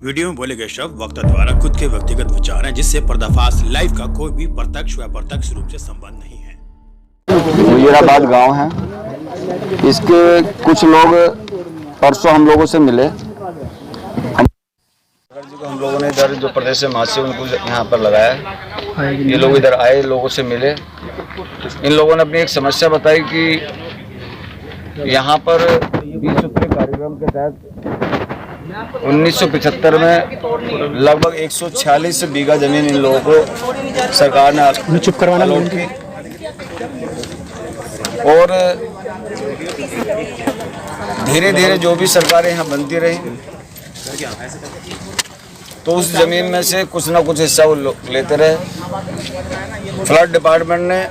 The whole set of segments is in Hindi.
वीडियो में बोले गए शब्द वक्ता द्वारा खुद के व्यक्तिगत विचार हैं, जिससे पर्दाफाश लाइव का कोई भी प्रत्यक्ष व अप्रत्यक्ष रूप से संबंध नहीं है। मुजीराबाद गांव है। इसके कुछ लोग परसों हम लोगों से मिले। हम लोगों ने इधर जो प्रदेश से महासे उनको यहाँ पर लगाया। ये लोग इधर आए, लोगों से मिले। इन लोगों ने अपनी एक समस्या बताई कि यहाँ पर 20 सूत्री कार्यक्रम के तहत 1975 में लगभग 146 बीघा जमीन इन लोगों को सरकार ने चुप करवाना अलॉट की और धीरे धीरे जो भी सरकारें यहाँ बनती रही तो उस जमीन में से कुछ ना कुछ हिस्सा वो लेते रहे। फ्लड डिपार्टमेंट ने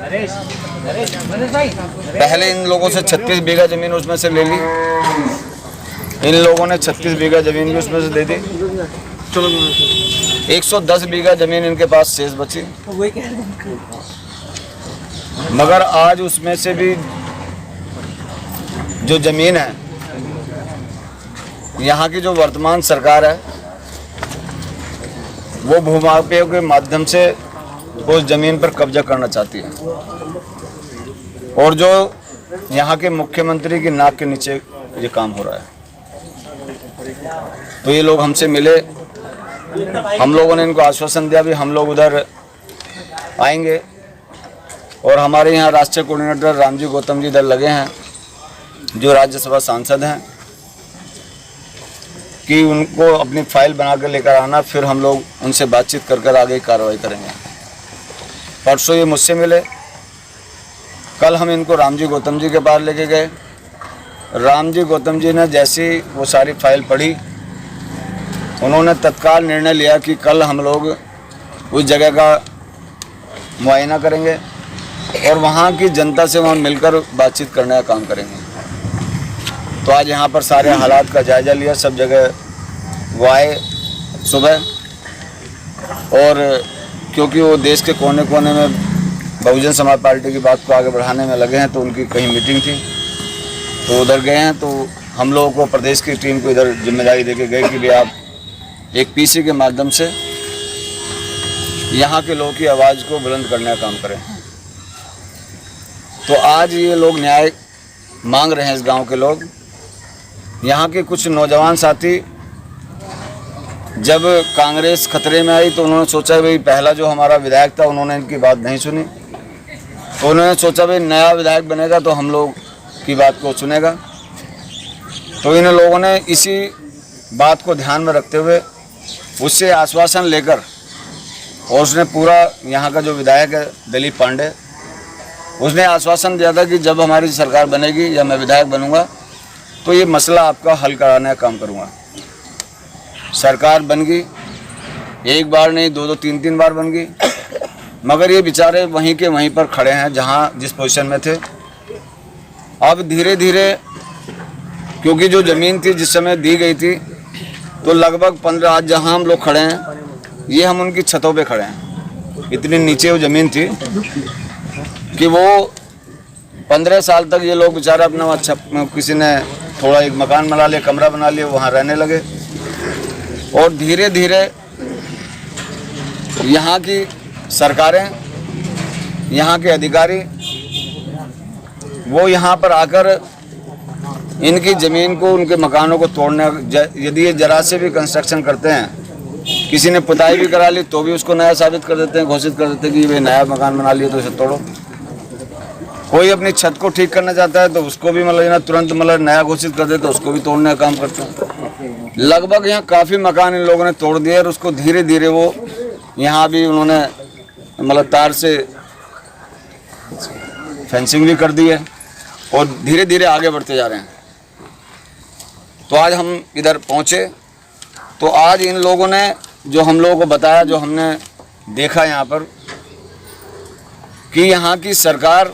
पहले इन लोगों से 36 बीघा जमीन उसमें से ले ली। इन लोगों ने 36 बीघा जमीन भी उसमें से दे दी। 110 बीघा जमीन इनके पास शेष बची, मगर आज उसमें से भी जो जमीन है, यहाँ की जो वर्तमान सरकार है वो भूमाफिया के माध्यम से उस जमीन पर कब्जा करना चाहती है और जो यहाँ के मुख्यमंत्री की नाक के नीचे ये काम हो रहा है। तो ये लोग हमसे मिले, हम लोगों ने इनको आश्वासन दिया भी हम लोग उधर आएंगे और हमारे यहाँ राष्ट्रीय कोऑर्डिनेटर रामजी गौतम जी इधर लगे हैं जो राज्यसभा सांसद हैं कि उनको अपनी फाइल बना कर लेकर आना, फिर हम लोग उनसे बातचीत कर आगे कार्रवाई करेंगे। परसों ये मुझसे मिले, कल हम इनको रामजी गौतम जी के पास लेके गए। रामजी गौतम जी ने जैसी वो सारी फाइल पढ़ी, उन्होंने तत्काल निर्णय लिया कि कल हम लोग उस जगह का मुआयना करेंगे और वहाँ की जनता से वहाँ मिलकर बातचीत करने का काम करेंगे। तो आज यहाँ पर सारे हालात का जायज़ा लिया, सब जगह वो आए सुबह, और क्योंकि वो देश के कोने कोने में बहुजन समाज पार्टी की बात को आगे बढ़ाने में लगे हैं तो उनकी कहीं मीटिंग थी तो उधर गए हैं। तो हम लोगों को प्रदेश की टीम को इधर जिम्मेदारी देके गए कि भाई आप एक पीसी के माध्यम से यहाँ के लोगों की आवाज़ को बुलंद करने का काम करें। तो आज ये लोग न्याय मांग रहे हैं, इस गांव के लोग। यहाँ के कुछ नौजवान साथी जब कांग्रेस खतरे में आई तो उन्होंने सोचा भाई पहला जो हमारा विधायक था उन्होंने इनकी बात नहीं सुनी, तो उन्होंने सोचा भाई नया विधायक बनेगा तो हम लोग की बात को सुनेगा। तो इन लोगों ने इसी बात को ध्यान में रखते हुए उससे आश्वासन लेकर, और उसने पूरा यहाँ का जो विधायक है दिलीप पांडे, उसने आश्वासन दिया था कि जब हमारी सरकार बनेगी या मैं विधायक बनूंगा तो ये मसला आपका हल कराने का काम करूंगा। सरकार बन गई, एक बार नहीं दो तीन बार बन गई, मगर ये बेचारे वहीं के वहीं पर खड़े हैं जहां जिस पोजीशन में थे। अब धीरे धीरे क्योंकि जो ज़मीन थी जिस समय दी गई थी तो लगभग 15, आज जहां हम लोग खड़े हैं ये हम उनकी छतों पे खड़े हैं। इतनी नीचे वो ज़मीन थी कि वो 15 साल तक ये लोग बेचारा अपना अच्छा, किसी ने थोड़ा एक मकान बना लिया, कमरा बना लिया, वहाँ रहने लगे। और धीरे धीरे यहाँ की सरकारें, यहाँ के अधिकारी वो यहाँ पर आकर इनकी ज़मीन को, उनके मकानों को तोड़ने, यदि ये जरा से भी कंस्ट्रक्शन करते हैं, किसी ने पुताई भी करा ली तो भी उसको नया साबित कर देते हैं, घोषित कर देते हैं कि ये नया मकान बना लिया तो इसे तोड़ो। कोई अपनी छत को ठीक करना चाहता है तो उसको भी तुरंत नया घोषित कर देते, उसको भी तोड़ने का काम करते हैं। लगभग यहाँ काफ़ी मकान इन लोगों ने तोड़ दिए और उसको धीरे धीरे वो यहाँ भी उन्होंने तार से फेंसिंग भी कर दी है और धीरे धीरे आगे बढ़ते जा रहे हैं। तो आज हम इधर पहुँचे तो आज इन लोगों ने जो हम लोगों को बताया, जो हमने देखा यहाँ पर, कि यहाँ की सरकार,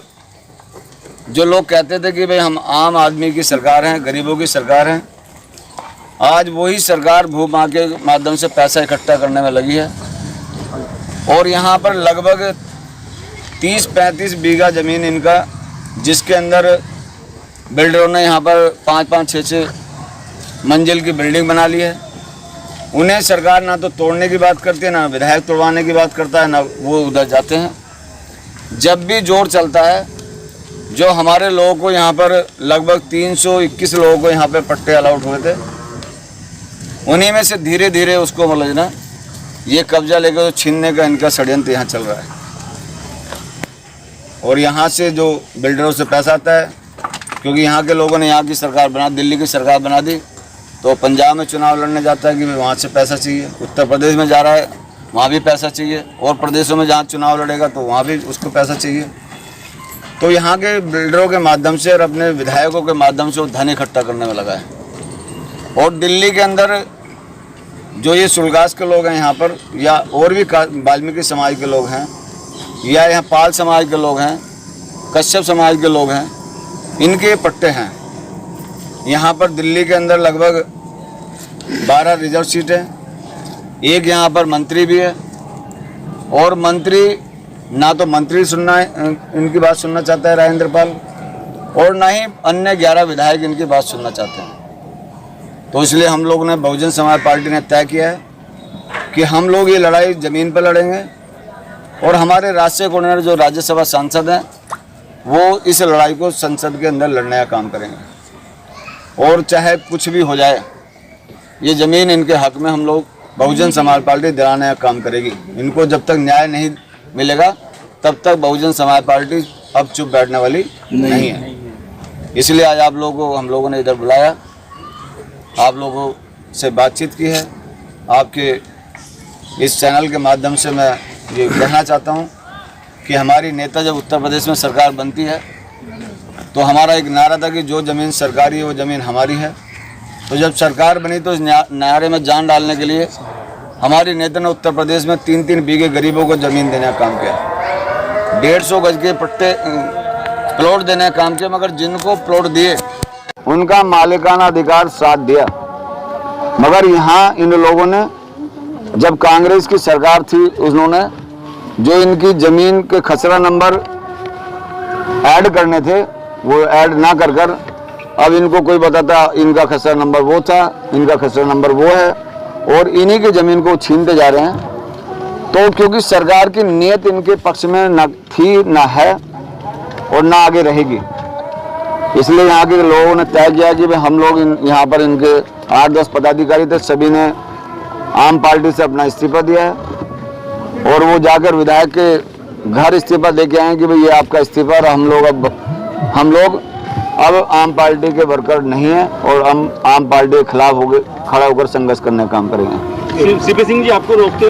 जो लोग कहते थे कि भाई हम आम आदमी की सरकार हैं, गरीबों की सरकार हैं, आज वही सरकार भूमा के माध्यम से पैसा इकट्ठा करने में लगी है। और यहाँ पर लगभग 30-35 बीघा ज़मीन इनका, जिसके अंदर बिल्डरों ने यहाँ पर 5-5, 6-6 मंजिल की बिल्डिंग बना ली है उन्हें सरकार ना तो तोड़ने की बात करती है, ना विधायक तोड़वाने की बात करता है, ना वो उधर जाते हैं। जब भी जोर चलता है, जो हमारे लोगों को यहाँ पर लगभग 321 लोगों को यहाँ पे पट्टे अलाउट हुए थे, उन्हीं में से धीरे धीरे उसको मतलब ना ये कब्जा लेकर छीनने का इनका षड्यंत्र यहाँ चल रहा है। और यहाँ से जो बिल्डरों से पैसा आता है, क्योंकि यहाँ के लोगों ने यहाँ की सरकार बना, दिल्ली की सरकार बना दी, तो पंजाब में चुनाव लड़ने जाता है कि वहाँ से पैसा चाहिए, उत्तर प्रदेश में जा रहा है वहाँ भी पैसा चाहिए, और प्रदेशों में जहाँ चुनाव लड़ेगा तो वहाँ भी उसको पैसा चाहिए। तो यहाँ के बिल्डरों के माध्यम से और अपने विधायकों के माध्यम से वो धन इकट्ठा करने में लगा है। और दिल्ली के अंदर जो ये सुलगास के लोग हैं यहाँ पर, या और भी वाल्मीकि समाज के लोग हैं, या यहाँ पाल समाज के लोग हैं, कश्यप समाज के लोग हैं, इनके पट्टे हैं। यहाँ पर दिल्ली के अंदर लगभग 12 रिजर्व सीट है, एक यहाँ पर मंत्री भी है, और मंत्री ना तो मंत्री सुनना है, इनकी बात सुनना चाहता है राजेंद्र पाल, और ना ही अन्य 11 विधायक इनकी बात सुनना चाहते हैं। तो इसलिए हम लोग ने, बहुजन समाज पार्टी ने तय किया है कि हम लोग ये लड़ाई ज़मीन पर लड़ेंगे, और हमारे राष्ट्रीय कोऑर्डिनेटर जो राज्यसभा सांसद हैं वो इस लड़ाई को संसद के अंदर लड़ने का काम करेंगे। और चाहे कुछ भी हो जाए, ये ज़मीन इनके हक में हम लोग बहुजन समाज पार्टी दिलाने का काम करेगी। इनको जब तक न्याय नहीं मिलेगा तब तक बहुजन समाज पार्टी अब चुप बैठने वाली नहीं है। इसलिए आज आप लोगों को हम लोगों ने इधर बुलाया, आप लोगों से बातचीत की है। आपके इस चैनल के माध्यम से मैं ये कहना चाहता हूँ कि हमारी नेता जब उत्तर प्रदेश में सरकार बनती है तो हमारा एक नारा था कि जो ज़मीन सरकारी है वो ज़मीन हमारी है। तो जब सरकार बनी तो इस नारे में जान डालने के लिए हमारी नेता ने उत्तर प्रदेश में 3-3 बीघे गरीबों को ज़मीन देने का काम किया, 150 गज के पट्टे प्लॉट देने का काम किया, मगर जिनको प्लॉट दिए उनका मालिकाना अधिकार साथ दिया। मगर यहाँ इन लोगों ने, जब कांग्रेस की सरकार थी, उन्होंने जो इनकी ज़मीन के खसरा नंबर ऐड करने थे वो ऐड ना कर कर अब इनको कोई बताता इनका खसरा नंबर वो था, इनका खसरा नंबर वो है, और इन्हीं की ज़मीन को छीनते जा रहे हैं। तो क्योंकि सरकार की नीयत इनके पक्ष में ना थी, ना है, और ना आगे रहेगी, इसलिए यहाँ के लोगों ने तय किया कि भाई हम लोग यहाँ पर इनके 8-10 पदाधिकारी थे, सभी ने आम पार्टी से अपना इस्तीफा दिया है, और वो जाकर विधायक के घर इस्तीफा दे के आए कि भाई ये आपका इस्तीफा, और हम लोग अब आम पार्टी के वर्कर नहीं हैं, और हम आम पार्टी के खिलाफ खड़ा होकर संघर्ष करने का काम करेंगे। सीपी सिंह जी, आपको रोकते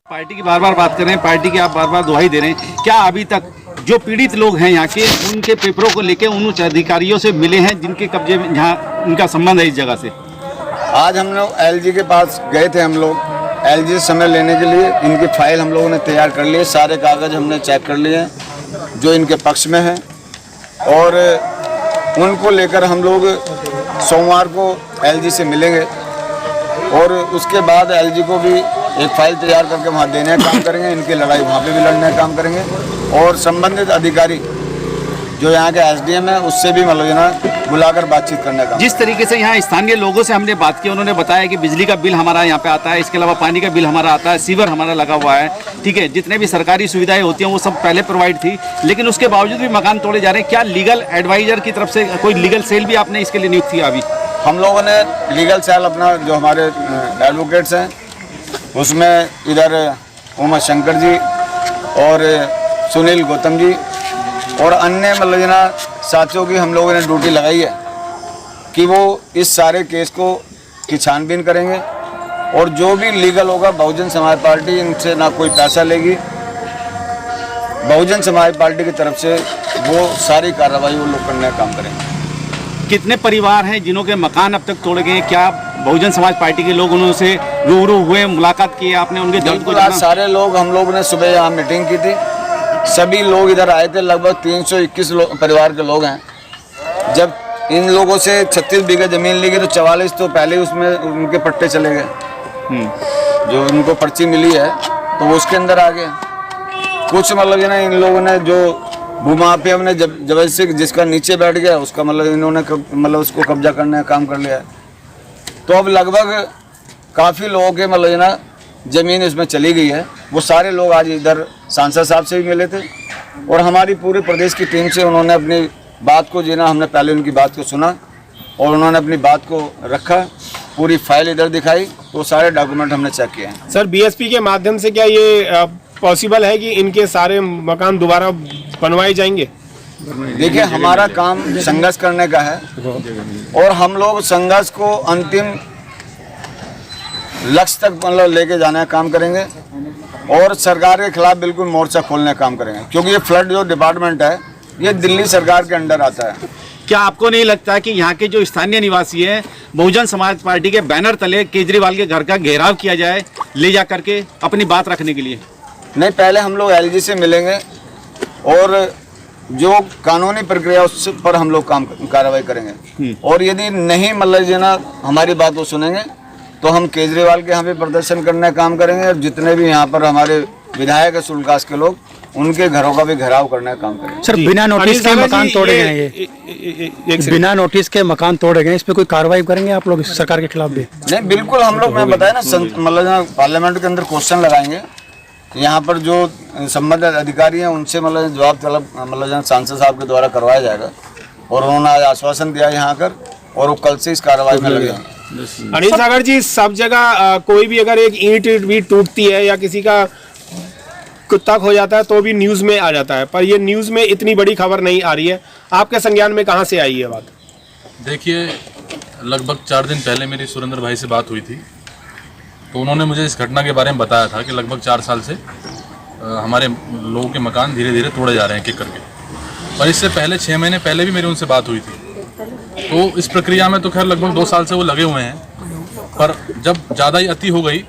पार्टी की बार बार बात कर रहे हैं, पार्टी की आप बार बार दुहाई दे रहे हैं, क्या अभी तक जो पीड़ित लोग हैं यहाँ के, उनके पेपरों को लेकर उन उच्च अधिकारियों से मिले हैं जिनके कब्जे में जहाँ उनका संबंध है इस जगह से? आज हम लोग एलजी के पास गए थे, हम लोग एलजी से समय लेने के लिए। इनकी फाइल हम लोगों ने तैयार कर ली है, सारे कागज़ हमने चेक कर लिए हैं जो इनके पक्ष में है, और उनको लेकर हम लोग सोमवार को एलजी से मिलेंगे, और उसके बाद एलजी को भी एक फाइल तैयार करके वहाँ देने का काम करेंगे। इनकी लड़ाई वहाँ पे भी लड़ने का काम करेंगे, और संबंधित अधिकारी जो यहाँ के एसडीएम है उससे भी मतलब बुलाकर बातचीत करने का। जिस तरीके से यहाँ स्थानीय लोगों से हमने बात की, उन्होंने बताया कि बिजली का बिल हमारा यहाँ पे आता है, इसके अलावा पानी का बिल हमारा आता है, सीवर हमारा लगा हुआ है, ठीक है, जितने भी सरकारी सुविधाएं होती हैं वो सब पहले प्रोवाइड थी, लेकिन उसके बावजूद भी मकान तोड़े जा रहे हैं। क्या लीगल एडवाइजर की तरफ से कोई लीगल सेल भी आपने इसके लिए नियुक्त किया? अभी हम लोगों ने लीगल सेल अपना, जो हमारे एडवोकेट्स हैं, उसमें इधर उमा शंकर जी और सुनील गौतम जी और अन्य मतलब साथियों की हम लोगों ने ड्यूटी लगाई है कि वो इस सारे केस की छानबीन करेंगे, और जो भी लीगल होगा बहुजन समाज पार्टी इनसे ना कोई पैसा लेगी, बहुजन समाज पार्टी की तरफ से वो सारी कार्रवाई वो लोग करने का काम करेंगे। कितने परिवार हैं जिन्हों के मकान अब तक तोड़े गए? क्या बहुजन समाज पार्टी के लोग उनसे रूबरू हुए, मुलाकात की आपने, उनके दर्द को जाना? सारे लोग, हम लोग ने सुबह यहाँ मीटिंग की थी, सभी लोग इधर आए थे, लगभग 321 परिवार के लोग हैं। जब इन लोगों से 36 बीघा ज़मीन ली गई तो 44 तो पहले उसमें उनके पट्टे चले गए, जो उनको पर्ची मिली है तो वो उसके अंदर आ गए। कुछ मतलब इन लोगों ने जो भूमाफिया ने जबरदस्ती जिसका नीचे बैठ गया उसका मतलब इन्होंने उसको कब्जा करने का काम कर लिया है। तो अब लगभग काफ़ी लोगों के मतलब ना ज़मीन इसमें चली गई है। वो सारे लोग आज इधर सांसद साहब से भी मिले थे और हमारी पूरे प्रदेश की टीम से उन्होंने अपनी बात को जी ना, हमने पहले उनकी बात को सुना और उन्होंने अपनी बात को रखा, पूरी फाइल इधर दिखाई, तो सारे डॉक्यूमेंट हमने चेक किए हैं। सर बीएसपी के माध्यम से क्या ये पॉसिबल है कि इनके सारे मकान दोबारा बनवाए जाएंगे? देखिए, हमारा काम संघर्ष करने का है और हम लोग संघर्ष को अंतिम लक्ष्य तक मतलब लेके जाने का काम करेंगे और सरकार के खिलाफ बिल्कुल मोर्चा खोलने का काम करेंगे, क्योंकि ये फ्लड जो डिपार्टमेंट है ये दिल्ली सरकार के अंडर आता है। क्या आपको नहीं लगता कि यहाँ के जो स्थानीय निवासी हैं, बहुजन समाज पार्टी के बैनर तले केजरीवाल के घर का घेराव किया जाए ले जा करके अपनी बात रखने के लिए? नहीं, पहले हम लोग एलजी से मिलेंगे और जो कानूनी प्रक्रिया उस पर हम लोग कार्रवाई करेंगे और यदि नहीं मतलब जो ना हमारी बात को सुनेंगे तो हम केजरीवाल के यहाँ पे प्रदर्शन करने का काम करेंगे और जितने भी यहाँ पर हमारे विधायक है सुल्कास के लोग, उनके घरों का भी घेराव करने का काम करेंगे। सर बिना नोटिस के मकान तोड़े गए हैं, ये बिना नोटिस के मकान तोड़े गए, इस पे कोई कार्रवाई करेंगे आप लोग सरकार के खिलाफ भी? नहीं, बिल्कुल हम लोग, मैं बताया ना, मतलब पार्लियामेंट के अंदर क्वेश्चन लगाएंगे, यहाँ पर जो संबंधित अधिकारी हैं उनसे मतलब जवाब तलब मतलब सांसद साहब के द्वारा करवाया जाएगा और उन्होंने आज आश्वासन दिया यहाँ आकर और वो कल से इस कार्रवाई में लगे हैं। अनिल सागर जी, सब जगह कोई भी अगर एक ईंट भी टूटती है या किसी का कुत्ता खो जाता है तो भी न्यूज़ में आ जाता है, पर ये न्यूज़ में इतनी बड़ी खबर नहीं आ रही है। आपके संज्ञान में कहाँ से आई है बात? देखिए, लगभग 4 दिन पहले मेरी सुरेंद्र भाई से बात हुई थी, तो उन्होंने मुझे इस घटना के बारे में बताया था कि लगभग 4 साल से हमारे लोगों के मकान धीरे धीरे तोड़े जा रहे हैं, एक करके। और इससे पहले 6 महीने पहले भी मेरी उनसे बात हुई थी। तो इस प्रक्रिया में तो खैर लगभग 2 साल से वो लगे हुए हैं, पर जब ज़्यादा ही अति हो गई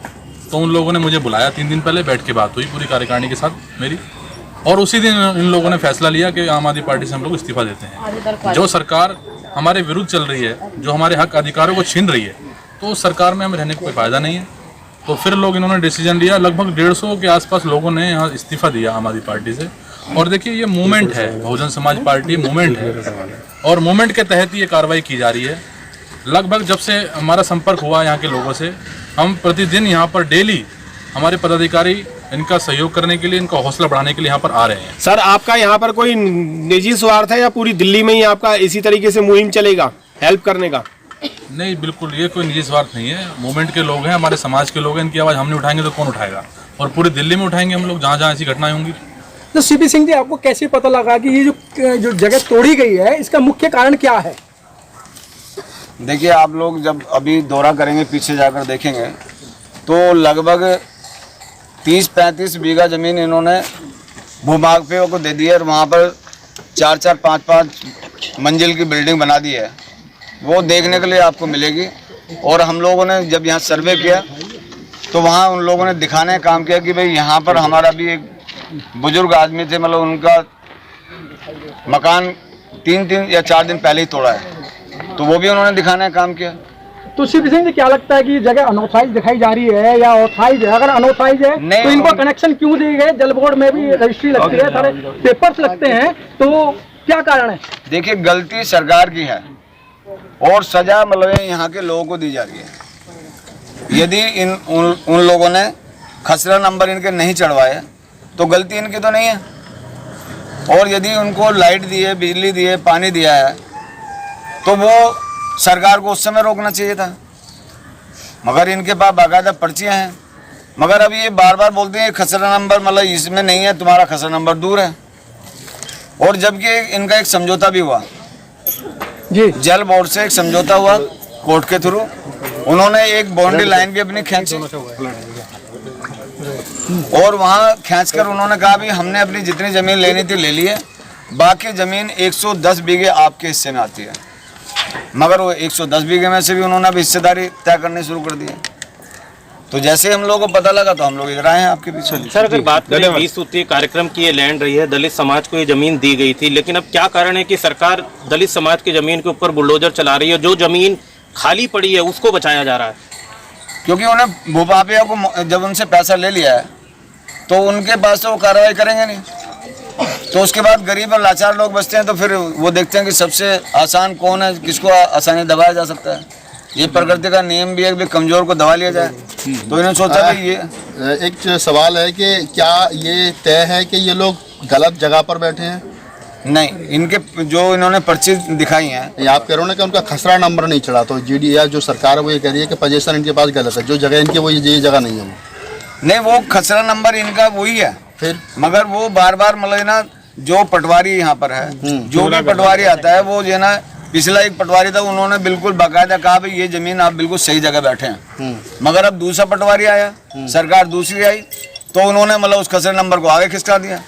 तो उन लोगों ने मुझे बुलाया। 3 दिन पहले बैठ के बात हुई पूरी कार्यकारिणी के साथ मेरी, और उसी दिन इन लोगों ने फैसला लिया कि आम आदमी पार्टी से हम लोग इस्तीफा देते हैं। जो सरकार हमारे विरुद्ध चल रही है, जो हमारे हक अधिकारों को छीन रही है, तो उस सरकार में हमें रहने का कोई फायदा नहीं है। तो फिर लोग इन्होंने डिसीजन लिया, लगभग 150 के आसपास लोगों ने यहाँ इस्तीफा दिया आम आदमी पार्टी से। और देखिए, ये मूवमेंट है, बहुजन समाज पार्टी मूवमेंट है और मूवमेंट के तहत ये कार्रवाई की जा रही है। लगभग जब से हमारा संपर्क हुआ यहाँ के लोगों से, हम प्रतिदिन यहाँ पर डेली हमारे पदाधिकारी इनका सहयोग करने के लिए, इनका हौसला बढ़ाने के लिए यहाँ पर आ रहे हैं। सर, आपका यहाँ पर कोई निजी स्वार्थ है या पूरी दिल्ली में ही आपका इसी तरीके से मुहिम चलेगा हेल्प करने का? नहीं, बिल्कुल ये कोई निजी स्वार्थ नहीं है। मूवमेंट के लोग हैं, हमारे समाज के लोग हैं, इनकी आवाज़ हम नहीं उठाएंगे तो कौन उठाएगा? और पूरी दिल्ली में उठाएंगे हम लोग, जहाँ जहाँ ऐसी घटनाएं होंगी। तो सीपी सिंह जी, आपको कैसे पता लगा कि ये जो जगह तोड़ी गई है इसका मुख्य कारण क्या है? देखिए, आप लोग जब अभी दौरा करेंगे, पीछे जाकर देखेंगे तो लगभग 30-35 बीघा ज़मीन इन्होंने भूमाफियों को दे दी है और वहाँ पर 4-4, 5-5 मंजिल की बिल्डिंग बना दी है। वो देखने के लिए आपको मिलेगी। और हम लोगों ने जब यहाँ सर्वे किया तो वहाँ उन लोगों ने दिखाने का काम किया कि भाई यहाँ पर हमारा भी एक बुजुर्ग आदमी थे, मतलब उनका मकान 3 या 4 दिन पहले ही तोड़ा है, तो वो भी उन्होंने दिखाने का काम किया। तो सीपी सिंह जी, क्या लगता है कि ये जगह अनऑथराइज दिखाई जा रही है या ऑथराइज है? अगर अनऑथराइज है तो इनको कनेक्शन क्यों दिए गए? जल बोर्ड में भी रजिस्ट्री लगती है, सारे पेपर्स लगते हैं, तो क्या कारण है? देखिए, गलती सरकार की है और सजा मतलब यहाँ के लोगों को दी जा रही है। यदि उन लोगों ने खसरा नंबर इनके नहीं चढ़वाए तो गलती इनकी तो नहीं है। और यदि उनको लाइट दी है, बिजली दी है, पानी दिया है तो वो सरकार को उस समय रोकना चाहिए था। मगर इनके पास बाकायदा पर्चियाँ हैं, मगर अब ये बार बार बोलते हैं खसरा नंबर मतलब इसमें नहीं है, तुम्हारा खसरा नंबर दूर है। और जबकि इनका एक समझौता भी हुआ जी, जल बोर्ड से एक समझौता हुआ कोर्ट के थ्रू, उन्होंने एक बाउंड्री लाइन भी अपनी खींची और वहाँ खींचकर उन्होंने कहा भी हमने अपनी जितनी ज़मीन लेनी थी ले ली है, बाकी ज़मीन 110 बीघे आपके हिस्से में आती है। मगर वो 110 बीघे में से भी उन्होंने अब हिस्सेदारी तय करनी शुरू कर दी है। तो जैसे हम लोगों को पता लगा तो हम लोग इधर आए हैं आपके पीछे। सर, अगर बात करें 20 सूत्रीय कार्यक्रम की ये लैंड रही है, दलित समाज को ये जमीन दी गई थी, लेकिन अब क्या कारण है कि सरकार दलित समाज की जमीन के ऊपर बुलडोजर चला रही है? जो जमीन खाली पड़ी है उसको बचाया जा रहा है, क्योंकि उन्हें भूमाफिया को जब उनसे पैसा ले लिया है तो उनके पास तो वो कार्रवाई करेंगे नहीं। तो उसके बाद गरीब और लाचार लोग बचते हैं, तो फिर वो देखते हैं कि सबसे आसान कौन है, किसको आसानी दबाया जा सकता है। ये प्रकृति का नियम भी है कि कमजोर को दबा लिया जाए। तो इन्होंने सोचा कि ये एक सवाल है कि क्या ये तय है कि ये लोग गलत जगह पर बैठे हैं? नहीं, इनके जो इन्होंने पर्ची दिखाई है, ये आप कह रहे हो ना कि उनका खसरा नंबर नहीं चढ़ा, तो जीडी या जो सरकार है वो ये कह रही है कि पोजीशन इनके पास गलत है, जो जगह इनकी वो ये जगह नहीं है। वो नहीं, वो खसरा नंबर इनका वही है, फिर मगर वो बार बार मतलब ना जो पटवारी यहाँ पर है, जो भी पटवारी आता है वो जो है ना, पिछला एक पटवारी था, उन्होंने बिल्कुल बाकायदा कहा भाई ये जमीन आप बिल्कुल सही जगह बैठे हैं। मगर अब दूसरा पटवारी आया, सरकार दूसरी आई, तो उन्होंने मतलब उस खसरे नंबर को आगे खिसका दिया।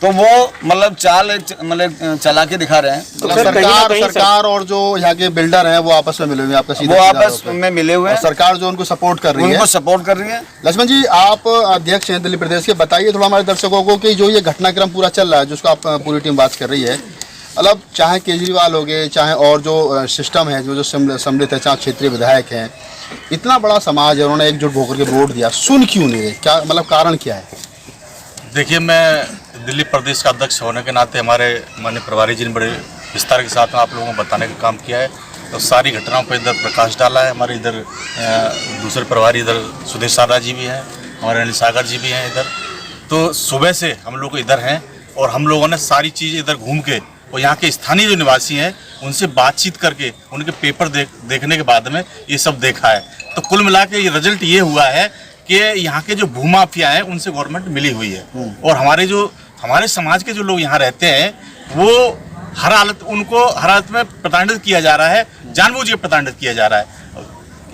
तो वो मतलब चला के दिखा रहे हैं। तो सरकार और जो यहाँ के बिल्डर हैं वो आपस में मिले हुए हैं, आपका सीधा वो आपस में मिले हुए हैं, सरकार जो उनको सपोर्ट कर रही है, उनको सपोर्ट कर रही है। लक्ष्मण जी, आप अध्यक्ष हैं दिल्ली प्रदेश के, बताइए थोड़ा हमारे दर्शकों को कि जो ये घटनाक्रम पूरा चल रहा है, जिसको आप पूरी टीम बात कर रही है, मतलब चाहे केजरीवाल हो गए, चाहे और जो सिस्टम है जो सम्मिलित है, चाहे क्षेत्रीय विधायक हैं, इतना बड़ा समाज है, उन्होंने एकजुट होकर के वोट दिया, सुन क्यों नहीं रहे? क्या मतलब कारण क्या है? देखिए, मैं दिल्ली प्रदेश का अध्यक्ष होने के नाते हमारे माननीय प्रभारी जी ने बड़े विस्तार के साथ आप लोगों को बताने का काम किया है, तो सारी घटनाओं पर इधर प्रकाश डाला है। हमारे इधर दूसरे प्रभारी इधर सुदेश सारा जी भी हैं, हमारे अनिल सागर जी भी हैं इधर। तो सुबह से हम लोग इधर हैं और हम लोगों ने सारी चीज़ इधर घूम के और यहाँ के स्थानीय जो निवासी हैं उनसे बातचीत करके उनके पेपर देखने के बाद में ये सब देखा है। तो कुल मिला के ये रिजल्ट ये हुआ है कि यहाँ के जो भूमाफिया हैं उनसे गवर्नमेंट मिली हुई है, और हमारे समाज के जो लोग यहाँ रहते हैं वो हर हालत में प्रताड़ित किया जा रहा है, जानबूझ के प्रताड़ित किया जा रहा है।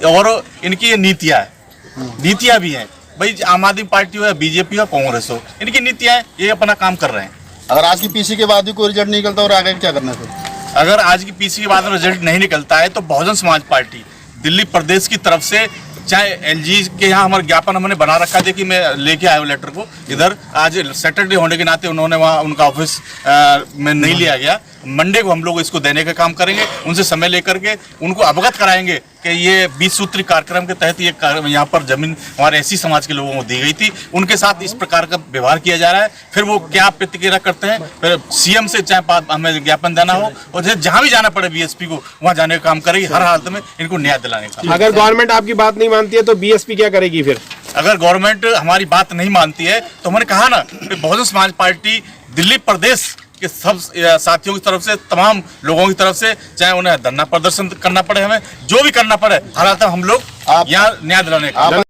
और इनकी ये नीतियाँ भी हैं भाई, आम आदमी पार्टी हो या बीजेपी हो कांग्रेस हो, इनकी नीतियाँ ये अपना काम कर रहे हैं। अगर आज की पीसी के बाद भी कोई रिजल्ट नहीं निकलता और आगे क्या करना है फिर? अगर आज की पीसी के बाद में रिजल्ट नहीं निकलता है तो बहुजन समाज पार्टी दिल्ली प्रदेश की तरफ से, चाहे एलजी के यहाँ हमारा ज्ञापन हमने बना रखा है, देखिए मैं लेके आया हूँ लेटर को इधर। आज सैटरडे होने के नाते उन्होंने वहाँ उनका ऑफिस में नहीं लिया गया, मंडे को हम लोग इसको देने का काम करेंगे, उनसे समय लेकर के उनको अवगत कराएंगे कि ये 20 सूत्री कार्यक्रम के तहत ये यहाँ पर जमीन हमारे एससी समाज के लोगों को दी गई थी, उनके साथ इस प्रकार का व्यवहार किया जा रहा है। फिर वो क्या प्रतिक्रिया करते हैं, फिर सीएम से चाहे हमें ज्ञापन देना हो और जहाँ भी जाना पड़े बीएसपी को वहाँ जाने का काम करेगी, हर हालत में इनको न्याय दिलाने का। अगर गवर्नमेंट आपकी बात नहीं मानती है तो बीएसपी क्या करेगी फिर? अगर गवर्नमेंट हमारी बात नहीं मानती है तो हमने कहा ना कि बहुजन समाज पार्टी दिल्ली प्रदेश के सब साथियों की तरफ से, तमाम लोगों की तरफ से, चाहे उन्हें धरना प्रदर्शन करना पड़े, हमें जो भी करना पड़े, हर हालत में हम लोग यहाँ न्याय दिलाने का।